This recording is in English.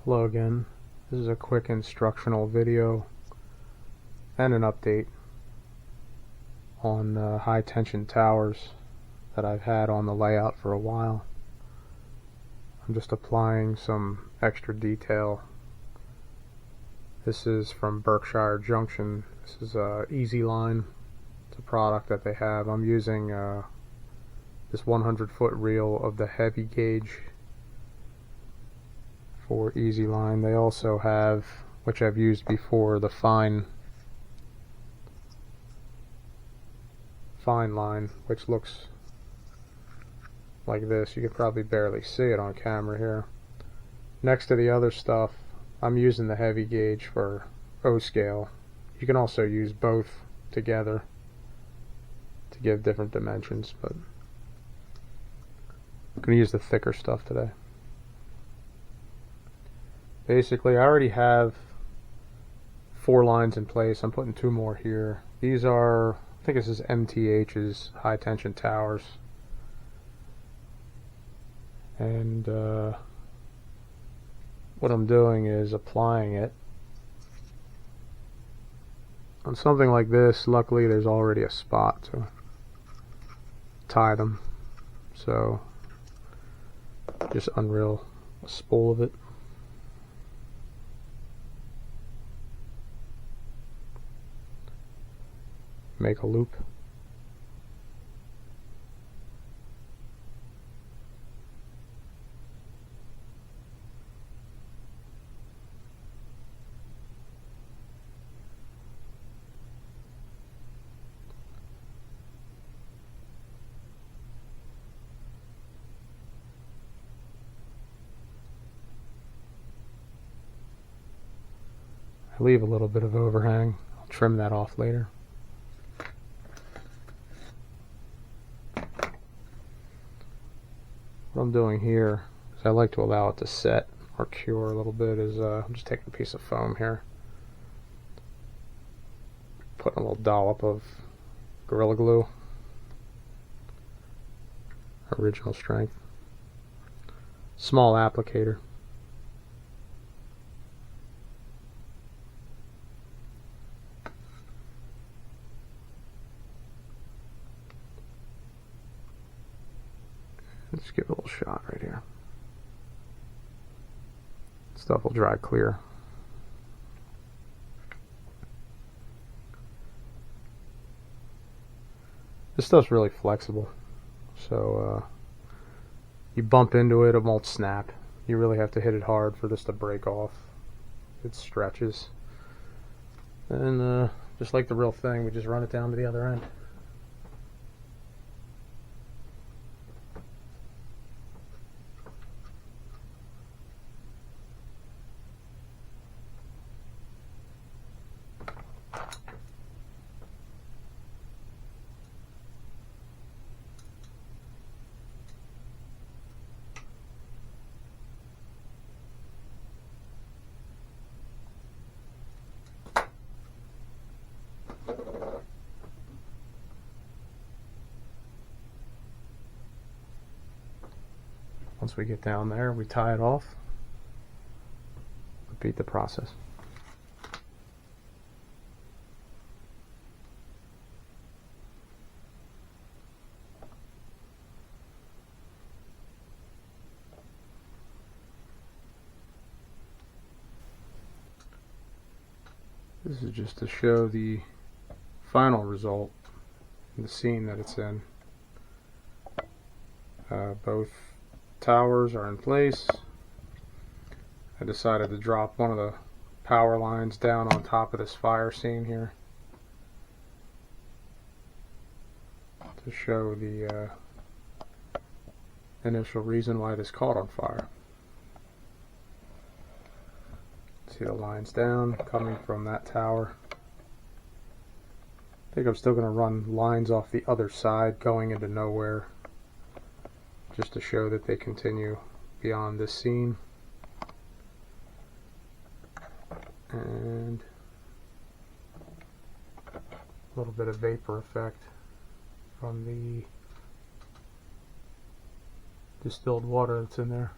Hello again. This is a quick instructional video and an update on high tension towers that I've had on the layout for a while. I'm just applying some extra detail. This is from Berkshire Junction. This is Easy Line. It's a product that they have. I'm using this 100-foot reel of the heavy gauge for Easy Line. They also have, which I've used before, the fine line, which looks like this. You can probably barely see it on camera here. Next to the other stuff, I'm using the heavy gauge for O scale. You can also use both together to give different dimensions, but I'm going to use the thicker stuff today. Basically, I already have 4 lines in place. I'm putting 2 more here. These are, I think this is MTH's high tension towers. And what I'm doing is applying it on something like this. Luckily, there's already a spot to tie them. So just unreel a spool of it. Make a loop. I leave a little bit of overhang. I'll trim that off later. What I'm doing here is I like to allow it to set or cure a little bit. Is I'm just taking a piece of foam here, putting a little dollop of Gorilla Glue, original strength, small applicator. Let's give it a little shot right here. Stuff will dry clear. This stuff's really flexible, so you bump into it, it won't snap. You really have to hit it hard for this to break off. It stretches. And just like the real thing, we just run it down to the other end. Once we get down there, we tie it off. Repeat the process. This is just to show the final result, the scene that it's in. Both towers are in place. I decided to drop one of the power lines down on top of this fire scene here to show the initial reason why this caught on fire. See the lines down coming from that tower. I think I'm still going to run lines off the other side going into nowhere, just to show that they continue beyond this scene. And a little bit of vapor effect from the distilled water that's in there.